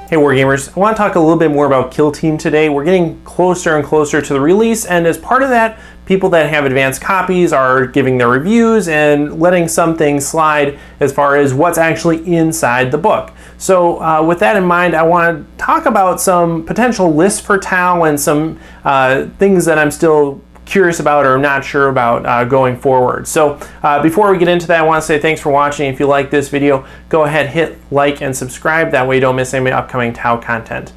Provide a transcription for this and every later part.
Hey Wargamers, I want to talk a little bit more about Kill Team today. We're getting closer and closer to the release, and as part of that, people that have advanced copies are giving their reviews and letting some things slide as far as what's actually inside the book. So with that in mind, I want to talk about some potential lists for Tau and some things that I'm still curious about or not sure about going forward. So before we get into that, I want to say thanks for watching. If you like this video, go ahead, hit like and subscribe. That way you don't miss any upcoming Tau content.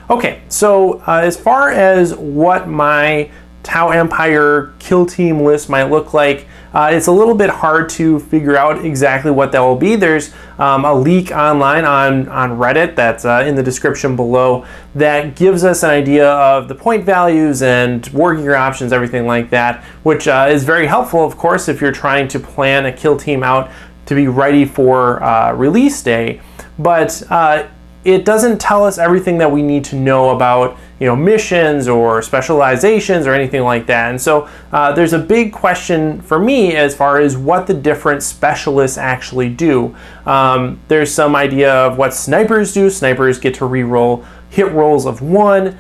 Okay, so as far as what my Tau Empire Kill Team list might look like, it's a little bit hard to figure out exactly what that will be. There's a leak online on Reddit that's in the description below that gives us an idea of the point values and war gear options, everything like that, which is very helpful, of course, if you're trying to plan a kill team out to be ready for release day. But it doesn't tell us everything that we need to know about, you know, missions or specializations or anything like that. And so there's a big question for me as far as what the different specialists actually do. There's some idea of what snipers do. Snipers get to reroll hit rolls of 1.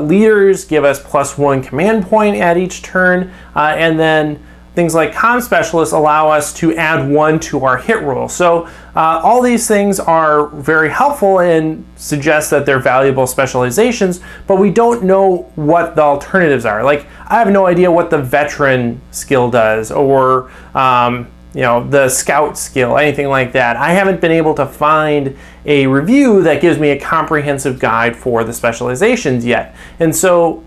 Leaders give us +1 command point at each turn. And then things like comm specialists allow us to add 1 to our hit roll. So all these things are very helpful and suggest that they're valuable specializations, but we don't know what the alternatives are. Like, I have no idea what the veteran skill does, or you know, the scout skill, anything like that. I haven't been able to find a review that gives me a comprehensive guide for the specializations yet. And so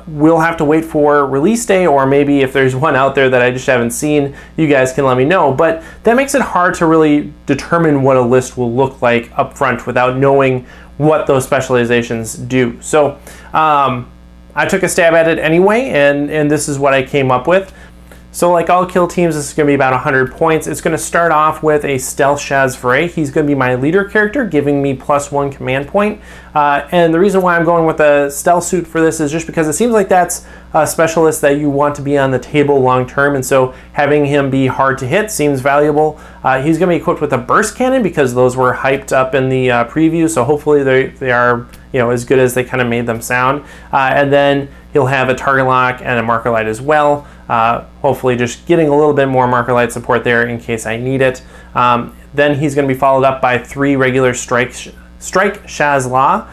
we'll have to wait for release day, or maybe if there's one out there that I just haven't seen, you guys can let me know. But that makes it hard to really determine what a list will look like up front without knowing what those specializations do. So I took a stab at it anyway, and this is what I came up with. So like all kill teams, this is going to be about 100 points. It's going to start off with a Stealth Shas'la. He's going to be my leader character, giving me +1 command point. And the reason why I'm going with a stealth suit for this is just because it seems like that's a specialist that you want to be on the table long term, and so having him be hard to hit seems valuable. He's going to be equipped with a burst cannon because those were hyped up in the preview, so hopefully they are, you know, as good as they kind of made them sound. And then he'll have a target lock and a marker light as well. Hopefully just getting a little bit more marker light support there in case I need it. Then he's going to be followed up by 3 regular strike shas'la.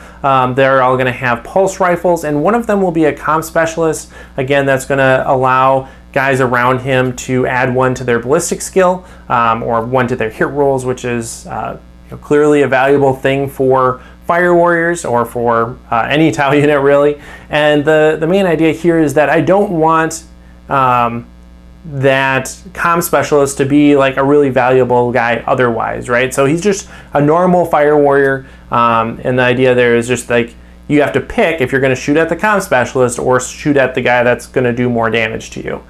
They're all going to have pulse rifles, and one of them will be a comm specialist. Again, that's going to allow guys around him to add 1 to their ballistic skill, or 1 to their hit rolls, which is you know, clearly a valuable thing for fire warriors, or for any Tau unit really. And the main idea here is that I don't want that comm specialist to be like a really valuable guy otherwise, right? So he's just a normal fire warrior, and the idea there is just like you have to pick if you're going to shoot at the comm specialist or shoot at the guy that's going to do more damage to you.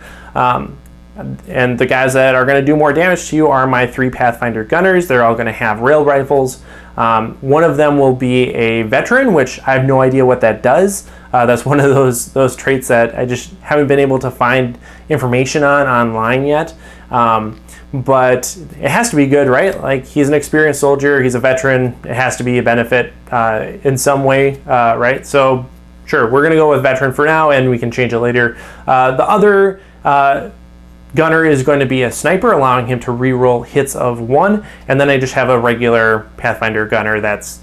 And the guys that are going to do more damage to you are my 3 Pathfinder gunners. They're all going to have rail rifles. One of them will be a veteran, which I have no idea what that does. That's one of those traits that I just haven't been able to find information on online yet. But it has to be good, right? Like, he's an experienced soldier, he's a veteran, it has to be a benefit in some way, right? So sure, we're gonna go with veteran for now, and we can change it later. The other gunner is going to be a sniper, allowing him to reroll hits of 1, and then I just have a regular Pathfinder gunner that's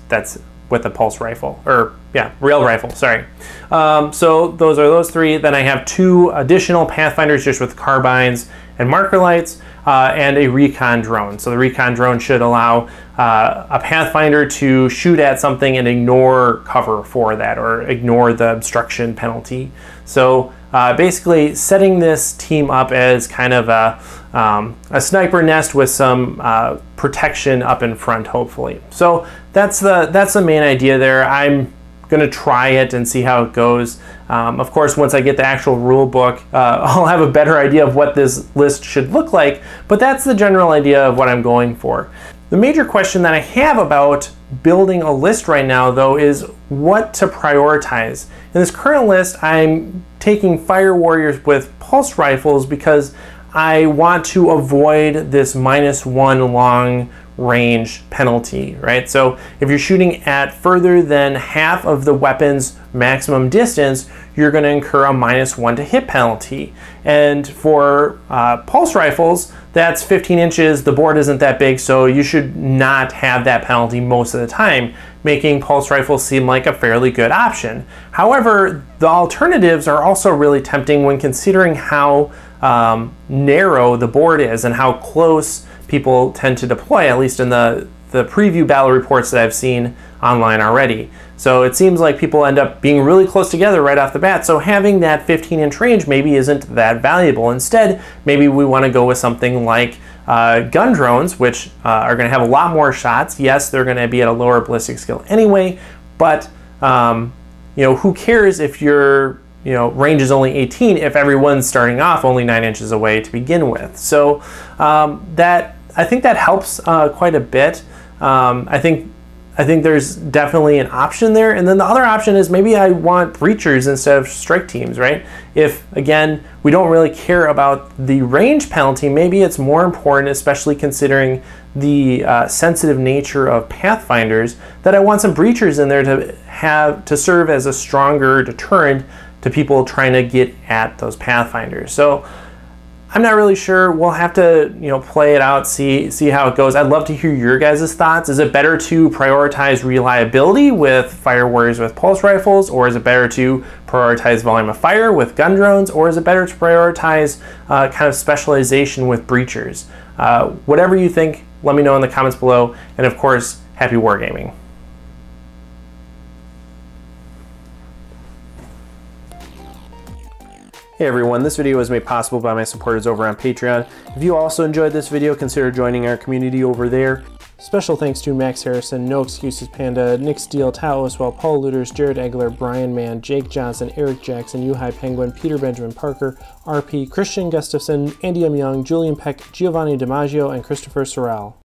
with a pulse rifle, or yeah, rail rifle, sorry. So those are those 3. Then I have 2 additional Pathfinders just with carbines and marker lights, and a recon drone. So the recon drone should allow a Pathfinder to shoot at something and ignore cover for that, or ignore the obstruction penalty. So basically setting this team up as kind of a sniper nest with some protection up in front, hopefully. So that's the main idea there. I'm gonna try it and see how it goes. Of course, once I get the actual rule book, I'll have a better idea of what this list should look like, but that's the general idea of what I'm going for. The major question that I have about building a list right now, though, is what to prioritize. In this current list, I'm taking fire warriors with pulse rifles because I want to avoid this -1 long range penalty, right? So if you're shooting at further than half of the weapon's maximum distance, you're going to incur a -1 to hit penalty. And for pulse rifles, that's 15 inches. The board isn't that big, so you should not have that penalty most of the time, making pulse rifles seem like a fairly good option. However, the alternatives are also really tempting when considering how narrow the board is and how close people tend to deploy, at least in the preview battle reports that I've seen online already. So it seems like people end up being really close together right off the bat, so having that 15-inch range maybe isn't that valuable. Instead, maybe we want to go with something like gun drones, which are going to have a lot more shots. Yes, they're going to be at a lower ballistic skill anyway, but you know, who cares if your range is only 18 if everyone's starting off only 9 inches away to begin with. So I think that helps quite a bit. I think there's definitely an option there. And then the other option is maybe I want breachers instead of strike teams, right? If, again, we don't really care about the range penalty, maybe it's more important, especially considering the sensitive nature of Pathfinders, that I want some breachers in there to serve as a stronger deterrent to people trying to get at those Pathfinders. So I'm not really sure. We'll have to, play it out, see how it goes. I'd love to hear your guys' thoughts. Is it better to prioritize reliability with fire warriors with pulse rifles, or is it better to prioritize volume of fire with gun drones, or is it better to prioritize kind of specialization with breachers? Whatever you think, let me know in the comments below. And of course, happy wargaming. Hey everyone, this video was made possible by my supporters over on Patreon. If you also enjoyed this video, consider joining our community over there. Special thanks to Max Harrison, NoExcusesPanda, Nick Steele, TauOswell, Paul Lueders, Jared Egeler, Brian Mann, Jake Johnson, Eric Jackson, Youhei Penguin, Peter Benjamin Parker, RP, Christian Gustavsen, Andy M. Young, Julian Peck, Giovanni DiMaggio, and Cristofer Sarale.